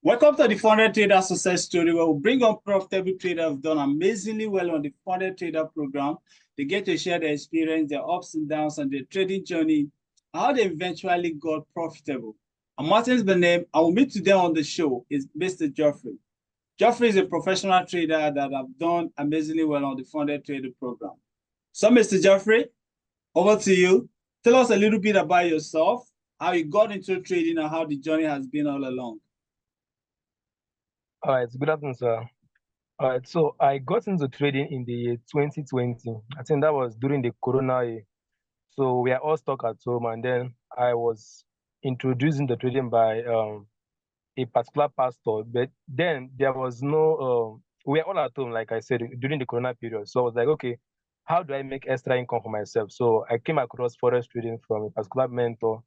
Welcome to the Funded Trader Success Story, where we bring on profitable traders who've done amazingly well on the Funded Trader program. They get to share their experience, their ups and downs, and their trading journey, how they eventually got profitable. I'm Martin's name. I will meet today on the show is Mr. Geoffrey. Geoffrey is a professional trader that have done amazingly well on the Funded Trader program. So, Mr. Geoffrey, over to you. Tell us a little bit about yourself, how you got into trading, and how the journey has been all along. All right, good afternoon, sir. All right, so I got into trading in the year 2020. I think that was during the Corona year. So we are all stuck at home, and then I was introduced into trading by a particular pastor. But then there was no, we were all at home, like I said, during the Corona period. So I was like, okay, how do I make extra income for myself? So I came across forex trading from a particular mentor,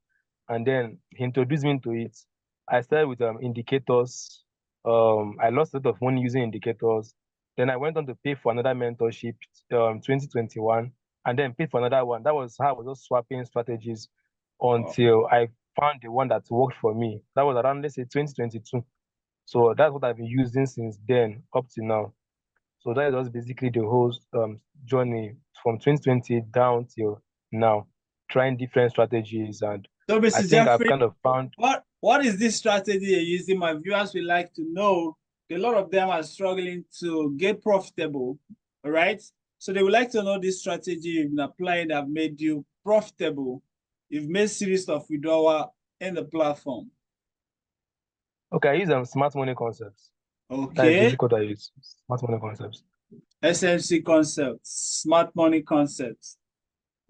and then he introduced me into it. I started with indicators. I lost a lot of money using indicators. Then I went on to pay for another mentorship, 2021, and then paid for another one. That was how I was just swapping strategies until I found the one that worked for me. That was around, let's say, 2022. So that's what I've been using since then up to now. So that was basically the whole journey from 2020 down till now, trying different strategies. And So, I Mr. think I've Jeffrey, kind of found. what is this strategy you're using? My viewers would like to know. A lot of them are struggling to get profitable, all right? So they would like to know this strategy you've been applying that made you profitable. You've made series of withdrawal in the platform. Okay, I use smart money concepts. That is Okay. basically what I use. Smart money concepts. SMC concepts, smart money concepts.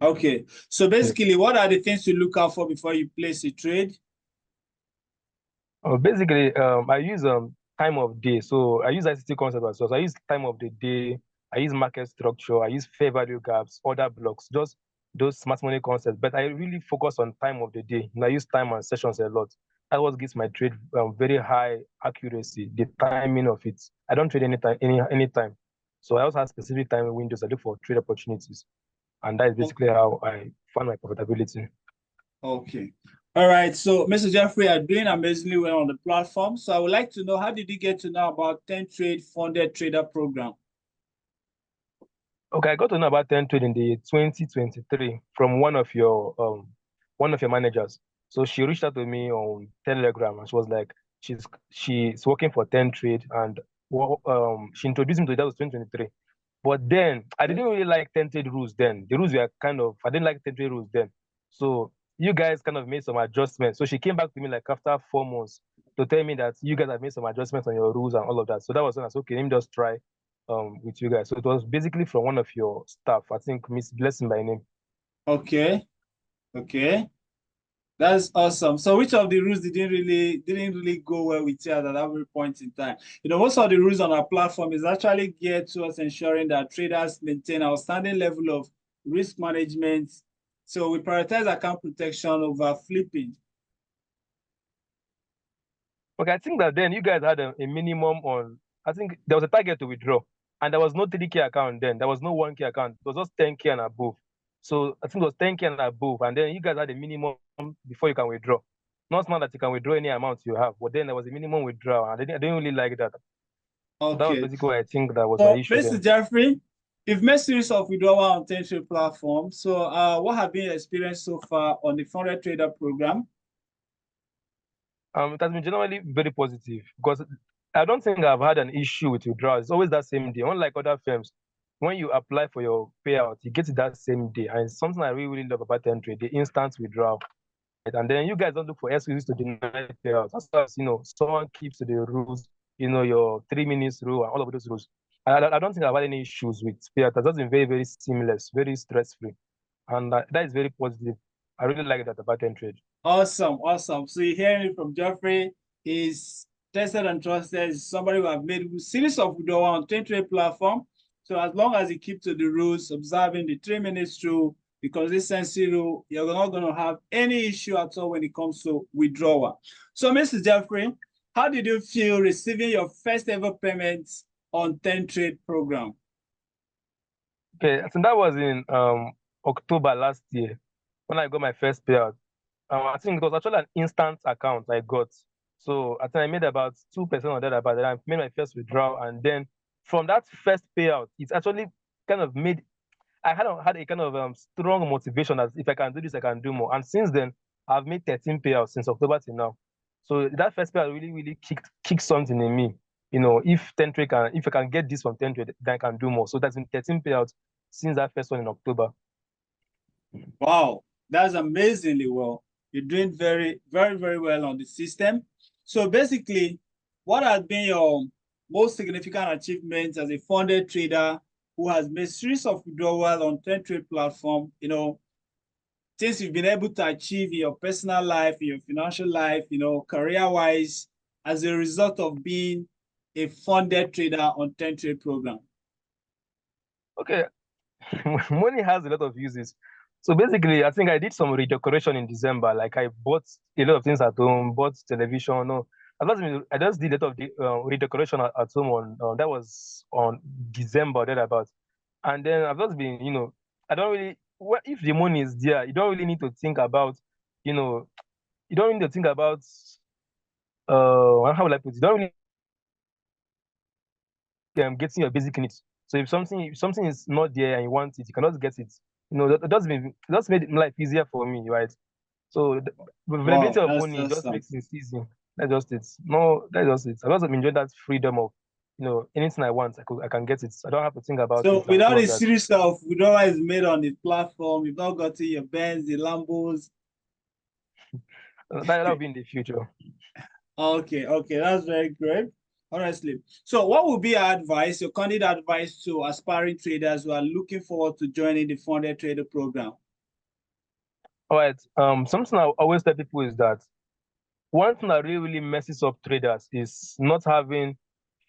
Okay. So Yeah. basically, what are the things to look out for before you place a trade? Basically, I use time of day. So I use ICT concept as well. So I use time of the day. I use market structure. I use fair value gaps, order blocks, just those smart money concepts. But I really focus on time of the day. And I use time and sessions a lot. That what gives my trade very high accuracy. The timing of it. I don't trade any time. So I also have specific time windows. I look for trade opportunities, and that is basically how I find my profitability. Okay. All right. So, Mr. Jeffrey, are doing amazingly well on the platform. So, I would like to know, how did you get to know about 10 Trade Funded Trader Program? Okay, I got to know about 10 trade in the 2023 from one of your managers. So she reached out to me on Telegram and she was like, she's working for 10 trade and she introduced me to it. That was 2023. But then I didn't really like 10 trade rules then. The rules were I didn't like 10 trade rules then. So you guys kind of made some adjustments. So she came back to me like after 4 months to tell me that you guys have made some adjustments on your rules and all of that. So that was when I said, okay, let me just try with you guys. So it was basically from one of your staff, I think Miss Blessing by name. Okay. Okay. That's awesome. So, which of the rules didn't really go well with you at that every point in time? Most of the rules on our platform is actually geared towards ensuring that traders maintain outstanding level of risk management. So we prioritize account protection over flipping. Okay, I think that then you guys had a minimum on, I think there was a target to withdraw, and there was no 3K account then. There was no 1K account. It was just 10K and above. So I think it was 10K and above, and then you guys had a minimum before you can withdraw. Not now that you can withdraw any amount you have, but then there was a minimum withdrawal, and I didn't really like that. So that was Okay. basically what I think that was my So, issue Mr. then. Jeffrey, you've made series of withdrawal on 10 Trade platform. So, what have been your experience so far on the Funded Trader program? It has been generally very positive because I don't think I've had an issue with withdrawal. It's always that same day. Unlike other firms, when you apply for your payout, you get it that same day. And it's something I really, really love about Entry, the instant withdrawal. Right? And then you guys don't look for excuses to deny payouts. As long as, someone keeps to the rules, your 3 minutes rule and all of those rules. I don't think I've had any issues with payout. It's just been very, very seamless, very stress-free. And that is very positive. I really like that about Entry. Awesome, awesome. So you're hearing it from Jeffrey. He's tested and trusted. He's somebody who have made a series of withdrawal on 10 Trade platform. So as long as you keep to the rules, observing the 3 minutes rule, the consistency rule, you're not going to have any issue at all when it comes to withdrawal. So, Mr. Jeffrey, how did you feel receiving your first ever payment on 10 Trade program? Okay, so that was in October last year when I got my first payout. I think it was actually an instant account I got. So I think I made about 2% on that about that. I made my first withdrawal, and then from that first payout, it's actually kind of made I had a kind of strong motivation that if I can do this, I can do more. And since then, I've made 13 payouts since October till now. So that first payout really, really kicked something in me. If I can get this from 10 trade, then I can do more. So that's been 13 payouts since that first one in October. Wow, that's amazingly well. You're doing very, very, very well on the system. So basically, what has been your most significant achievement as a funded trader who has made series of withdrawal on 10 trade platform, things you've been able to achieve in your personal life, in your financial life, career-wise, as a result of being a funded trader on 10 trade program? Okay, money has a lot of uses. So basically, I think I did some redecoration in December. Like I bought a lot of things at home, bought television. No, I just did a lot of redecoration at home on that was on December that about, and then I've just been, I don't really. If the money is there, you don't really need to think about, you know, you don't need to think about how will I put it? You don't really getting your basic needs. So if something is not there and you want it, you cannot get it. That's made life easier for me, right? So the availability Wow, of that's money just awesome. makes it easy. That's just it. No, that's just it. I also enjoy that freedom of, anything I want, I can get it. I don't have to think about So it and without all a of that. series of withdrawals made on the platform, you've not gotten your Benz, the Lambos. That will be in the future. Okay, okay, that's very great. Honestly. So what would be your advice, your candid advice to aspiring traders who are looking forward to joining the funded trader program? All right. Something I always tell people is that one thing that really, really messes up traders is not having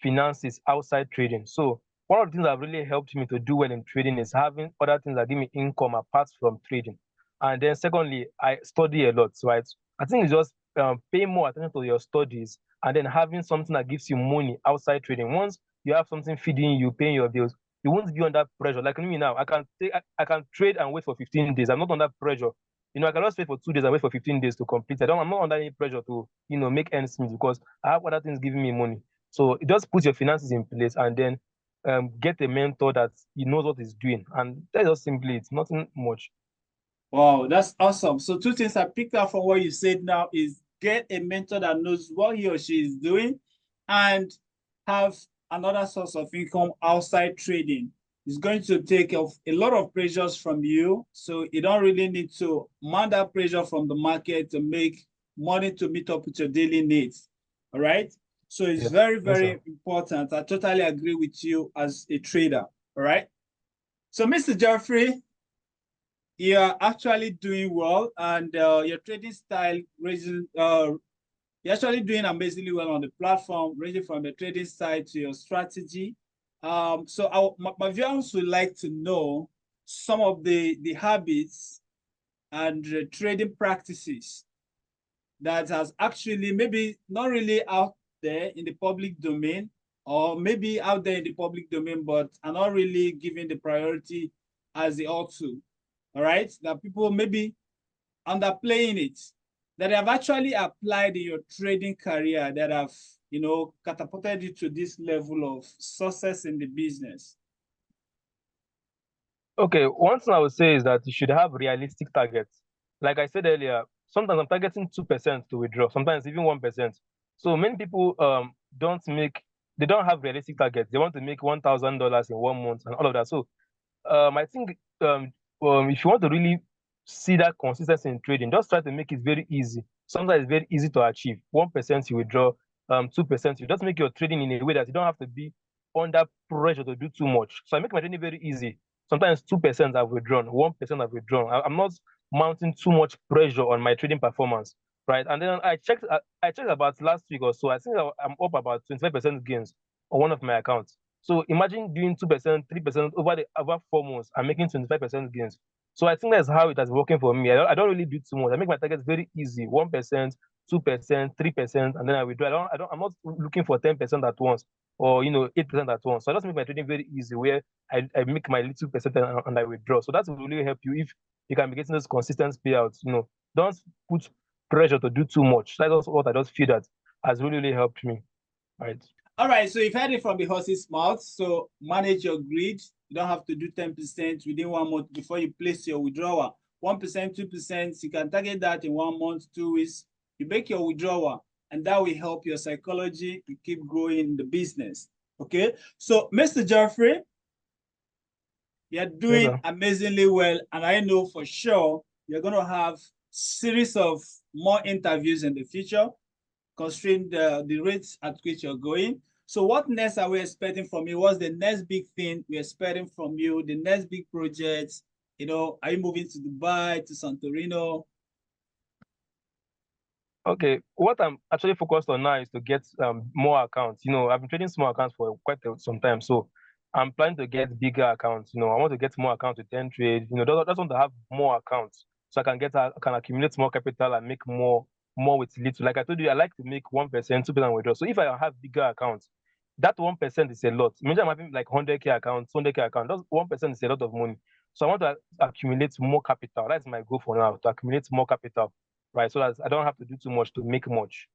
finances outside trading. So one of the things that really helped me to do well in trading is having other things that give me income apart from trading. And then secondly, I study a lot, right? I think it's just paying more attention to your studies and then having something that gives you money outside trading. Once you have something feeding you, paying your bills, you won't be under pressure. Like me now, I can trade and wait for 15 days. I'm not under pressure. I can just wait for 2 days and wait for 15 days to complete. I'm not under any pressure to, make ends meet because I have other things giving me money. So it just puts your finances in place and then get a mentor that he knows what he's doing. And that's just simply it, nothing much. Wow, that's awesome. So two things I picked up from what you said now is get a mentor that knows what he or she is doing and have another source of income outside trading. It's going to take off a lot of pressures from you. So you don't really need to mount that pressure from the market to make money to meet up with your daily needs. All right. So it's Yes, very, yes, sir. very important. I totally agree with you as a trader. All right. So, Mr. Jeffrey, you're actually doing well, and your trading style raises. You're actually doing amazingly well on the platform, ranging from the trading side to your strategy. So my viewers would like to know some of the habits and trading practices that has actually maybe not really out there in the public domain, or maybe out there in the public domain, but are not really given the priority as they ought to. All right, that people maybe underplaying it, that have actually applied in your trading career that have, catapulted you to this level of success in the business. Okay, one thing I would say is that you should have realistic targets. Like I said earlier, sometimes I'm targeting 2% to withdraw, sometimes even 1%. So many people they don't have realistic targets. They want to make $1,000 in 1 month and all of that. So I think if you want to really see that consistency in trading, just try to make it very easy. Sometimes it's very easy to achieve. 1% you withdraw, 2% you just make your trading in a way that you don't have to be under pressure to do too much. So I make my trading very easy. Sometimes 2% I've withdrawn, 1% I've withdrawn. I'm not mounting too much pressure on my trading performance, right? And then I checked about last week or so. I think I'm up about 25% gains on one of my accounts. So imagine doing 2%, 3% over 4 months and making 25% gains. So I think that's how it has been working for me. I don't really do too much. I make my targets very easy: 1%, 2%, 3%, and then I withdraw. I'm not looking for 10% at once or 8% at once. So I just make my trading very easy where I make my little percent and I withdraw. So that will really help you if you can be getting those consistent payouts. Don't put pressure to do too much. That's also what I just feel that has really helped me, right? All right, so you've heard it from the horse's mouth. So manage your greed. You don't have to do 10% within 1 month before you place your withdrawal. 1%, 2%, you can target that in 1 month, 2 weeks. You make your withdrawal, and that will help your psychology to keep growing in the business. Okay, so Mr. Jeffrey, you're doing amazingly well, and I know for sure you're going to have series of more interviews in the future, considering the rates at which you're going. So what next are we expecting from you? What's the next big thing we're expecting from you? The next big project? You know, are you moving to Dubai, to Santorino? Okay, what I'm actually focused on now is to get more accounts. You know, I've been trading small accounts for quite some time, so I'm planning to get bigger accounts. You know, I want to get more accounts to 10 trade. You know, just want to have more accounts so I can accumulate more capital and make more with little. Like I told you, I like to make 1%, 2% withdraw. So if I have bigger accounts, that 1% is a lot. Imagine I'm having like 100K accounts, 200K accounts. That 1% is a lot of money. So I want to accumulate more capital. That's my goal for now, to accumulate more capital, right? So that I don't have to do too much to make much.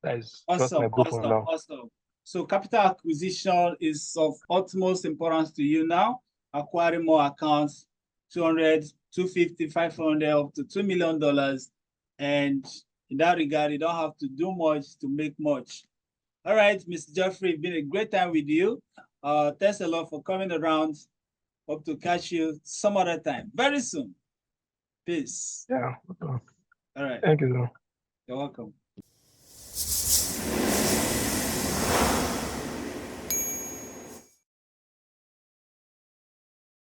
That is just my Awesome, goal for now. awesome. So capital acquisition is of utmost importance to you now. Acquiring more accounts, 200, 250, 500, up to $2 million. And in that regard, you don't have to do much to make much. All right, Mr. Jeffrey, it's been a great time with you. Thanks a lot for coming around. Hope to catch you some other time, very soon. Peace. Yeah. All right. Thank you, sir. You're welcome.